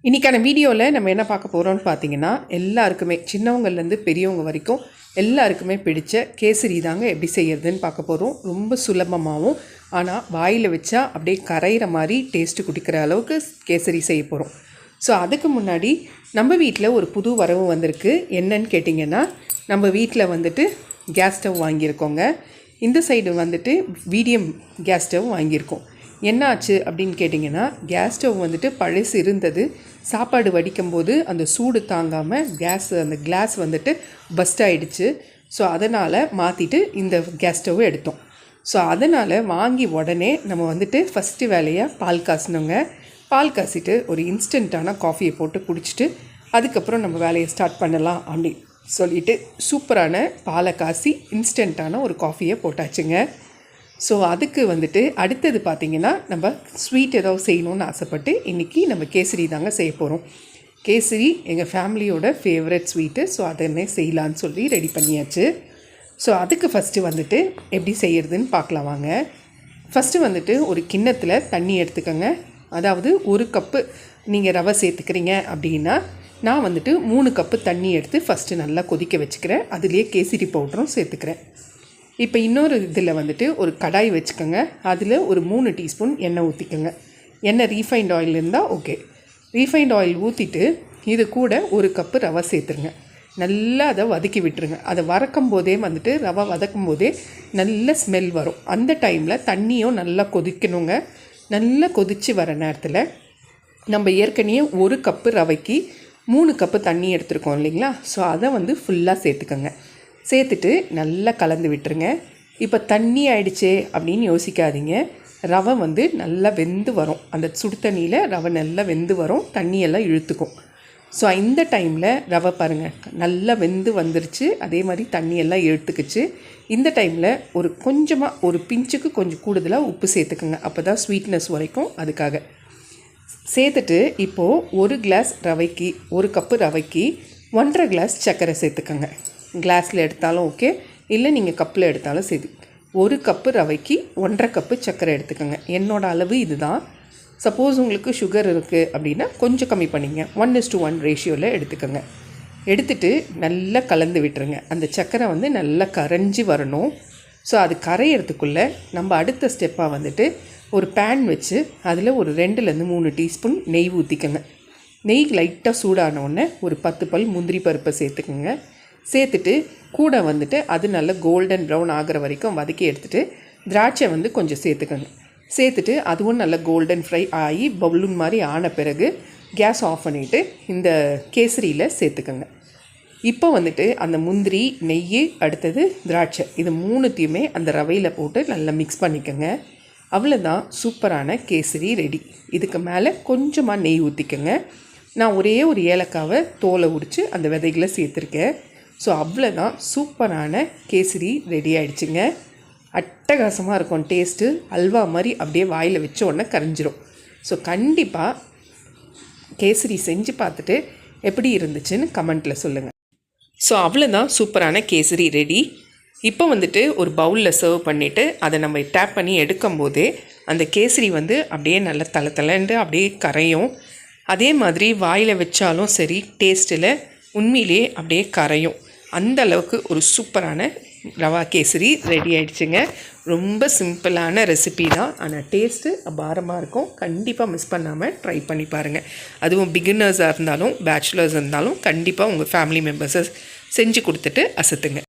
இன்றைக்கான வீடியோவில் நம்ம என்ன பார்க்க போகிறோம்னு பார்த்தீங்கன்னா, எல்லாருக்குமே சின்னவங்கள்லேருந்து பெரியவங்க வரைக்கும் எல்லாருக்குமே பிடிச்ச கேசரி தாங்க எப்படி செய்கிறதுன்னு பார்க்க போகிறோம். ரொம்ப சுலபமாகவும் ஆனால் வாயில் வச்சா அப்படியே கரையிற மாதிரி டேஸ்ட்டு குடிக்கிற அளவுக்கு கேசரி செய்ய போகிறோம். ஸோ அதுக்கு முன்னாடி நம்ம வீட்டில் ஒரு புது வரவு வந்திருக்கு. என்னன்னு கேட்டிங்கன்னா, நம்ம வீட்டில் வந்துட்டு கேஸ் ஸ்டவ் வாங்கியிருக்கோங்க. இந்த சைடு வந்துட்டு மீடியம் கேஸ் ஸ்டவ் வாங்கியிருக்கோம். என்ன ஆச்சு அப்படின்னு கேட்டிங்கன்னா, கேஸ் ஸ்டவ் வந்துட்டு பழசு இருந்தது. சாப்பாடு வடிக்கும்போது அந்த சூடு தாங்காமல் அந்த கிளாஸ் வந்துட்டு பஸ்ட் ஆகிடுச்சு. ஸோ அதனால் மாற்றிட்டு இந்த கேஸ் ஸ்டவ்வை எடுத்தோம். ஸோ அதனால் வாங்கி உடனே நம்ம வந்துட்டு ஃபஸ்ட்டு வேலையாக பால் காசணுங்க. பால் காசிட்டு ஒரு இன்ஸ்டண்ட்டான காஃபியை போட்டு குடிச்சிட்டு அதுக்கப்புறம் நம்ம வேலையை ஸ்டார்ட் பண்ணலாம் அப்படி சொல்லிவிட்டு சூப்பரான பாலை காசி இன்ஸ்டண்ட்டான ஒரு காஃபியை போட்டாச்சுங்க. ஸோ அதுக்கு வந்துட்டு அடுத்தது பார்த்திங்கன்னா, நம்ம ஸ்வீட் ஏதாவது செய்யணுன்னு ஆசைப்பட்டு இன்றைக்கி நம்ம கேசரி தாங்க செய்ய போகிறோம். கேசரி எங்கள் ஃபேமிலியோட ஃபேவரட் ஸ்வீட்டு. ஸோ அதனே செய்யலான்னு சொல்லி ரெடி பண்ணியாச்சு. ஸோ அதுக்கு ஃபஸ்ட்டு வந்துட்டு எப்படி செய்கிறதுன்னு பார்க்கலாம் வாங்க. ஃபஸ்ட்டு வந்துட்டு ஒரு கிண்ணத்தில் தண்ணி எடுத்துக்கோங்க. அதாவது 1 கப்பு நீங்கள் ரவை சேர்த்துக்கிறீங்க அப்படின்னா, நான் வந்துட்டு 3 கப்பு தண்ணி எடுத்து ஃபஸ்ட்டு நல்லா கொதிக்க வச்சுக்கிறேன். அதுலேயே கேசரி பவுடரும் சேர்த்துக்கிறேன். இப்போ இன்னொரு இதில் வந்துட்டு ஒரு கடாய் வச்சுக்கோங்க. அதில் ஒரு 3 டீஸ்பூன் எண்ணெய் ஊற்றிக்கோங்க. எண்ணெய் ரீஃபைண்ட் ஆயில் இருந்தால் ஓகே. ரீஃபைண்ட் ஆயில் ஊற்றிட்டு இது கூட 1 கப்பு ரவை சேர்த்துருங்க. நல்லா அதை வதக்கி விட்டுருங்க. அதை வதக்கும் போதே வந்துட்டு ரவை வதக்கும் போதே நல்ல ஸ்மெல் வரும். அந்த டைமில் தண்ணியும் நல்லா கொதிக்கணுங்க. நல்லா கொதித்து வர நேரத்தில் நம்ம ஏற்கனவே 1 கப்பு ரவைக்கு 3 கப்பு தண்ணி எடுத்துருக்கோம் இல்லைங்களா? ஸோ அதை வந்து ஃபுல்லாக சேர்த்துக்கோங்க. சேர்த்துட்டு நல்லா கலந்து விட்டுருங்க. இப்போ தண்ணி ஆயிடுச்சே அப்படின்னு யோசிக்காதீங்க. ரவை வந்து நல்லா வெந்து வரும். அந்த சுடு தண்ணியில் ரவை நல்லா வெந்து வரும், தண்ணியெல்லாம் இழுத்துக்கும். ஸோ இந்த டைமில் ரவை பாருங்கள் நல்லா வெந்து வந்துருச்சு. அதே மாதிரி தண்ணியெல்லாம் இழுத்துக்குச்சு. இந்த டைமில் ஒரு பிஞ்சுக்கு கொஞ்சம் கூடுதலாக உப்பு சேர்த்துக்குங்க. அப்போ தான் ஸ்வீட்னஸ் வரைக்கும் அதுக்காக சேர்த்துட்டு இப்போது 1 கிளாஸ் ரவைக்கு 1 கப்பு ரவைக்கு 1.5 கிளாஸ் சர்க்கரை சேர்த்துக்கோங்க. கிளாஸில் எடுத்தாலும் ஓகே, இல்லை நீங்கள் கப்பில் எடுத்தாலும் சரி. 1 கப்பு ரவைக்கு 1.5 கப்பு சர்க்கரை எடுத்துக்கோங்க. என்னோடய அளவு இது தான். சப்போஸ் உங்களுக்கு சுகர் இருக்குது அப்படின்னா கொஞ்சம் கம்மி பண்ணிங்க. 1:1 ரேஷியோவில் எடுத்துக்கோங்க. எடுத்துகிட்டு நல்லா கலந்து விட்டுருங்க. அந்த சர்க்கரை வந்து நல்லா கரைஞ்சி வரணும். ஸோ அது கரையிறதுக்குள்ளே நம்ம அடுத்த ஸ்டெப்பாக வந்துட்டு ஒரு பேன் வச்சு அதில் ஒரு 2-3 டீஸ்பூன் நெய் ஊற்றிக்கோங்க. நெய் லைட்டாக சூடானவுடனே ஒரு 10 பல் முந்திரி பருப்பை சேர்த்துக்கோங்க. சேர்த்துட்டு கூட வந்துட்டு அது நல்லா கோல்டன் ப்ரௌன் ஆகிற வரைக்கும் வதக்கி எடுத்துகிட்டு திராட்சை வந்து கொஞ்சம் சேர்த்துக்கோங்க. சேர்த்துட்டு அதுவும் நல்லா கோல்டன் ஃப்ரை ஆகி பவுலுன் மாதிரி ஆன பிறகு கேஸ் ஆஃப் பண்ணிவிட்டு இந்த கேசரியில் சேர்த்துக்கோங்க. இப்போ வந்துட்டு அந்த முந்திரி, நெய், அடுத்தது திராட்சை, இது 3த்தையுமே அந்த ரவையில் போட்டு நல்லா மிக்ஸ் பண்ணிக்கோங்க. அவ்வளோதான், சூப்பரான கேசரி ரெடி. இதுக்கு மேலே கொஞ்சமாக நெய் ஊற்றிக்கோங்க. நான் ஒரே ஒரு ஏலக்காவை தோலை உரித்து அந்த விதைகளை சேர்த்துருக்கேன். ஸோ அவ்வளோதான், சூப்பரான கேசரி ரெடி ஆகிடுச்சுங்க. அட்டகாசமாக இருக்கும் டேஸ்ட்டு. அல்வா மாதிரி அப்படியே வாயில் வச்ச உடனே கரைஞ்சிரும். ஸோ கண்டிப்பாக கேசரி செஞ்சு பார்த்துட்டு எப்படி இருந்துச்சுன்னு கமெண்ட்டில் சொல்லுங்கள். ஸோ அவ்வளோதான், சூப்பரான கேசரி ரெடி. இப்போ வந்துட்டு ஒரு பவுலில் சர்வ் பண்ணிவிட்டு அதை நம்ம டேப் பண்ணி எடுக்கும்போதே அந்த கேசரி வந்து அப்படியே நல்லா தலை அப்படியே கரையும். அதே மாதிரி வாயில் வச்சாலும் சரி டேஸ்ட்டில் உண்மையிலே அப்படியே கரையும். அந்த அளவுக்கு ஒரு சூப்பரான ரவா கேசரி ரெடி ஆகிடுச்சுங்க. ரொம்ப சிம்பிளான ரெசிபி தான், ஆனால் டேஸ்ட்டு அபாரமாக இருக்கும். கண்டிப்பாக மிஸ் பண்ணாமல் ட்ரை பண்ணி பாருங்கள். அதுவும் பிகினர்ஸாக இருந்தாலும் பேச்சுலர்ஸ் இருந்தாலும் கண்டிப்பாக உங்கள் ஃபேமிலி மெம்பர்ஸை செஞ்சு கொடுத்துட்டு அசத்துங்க.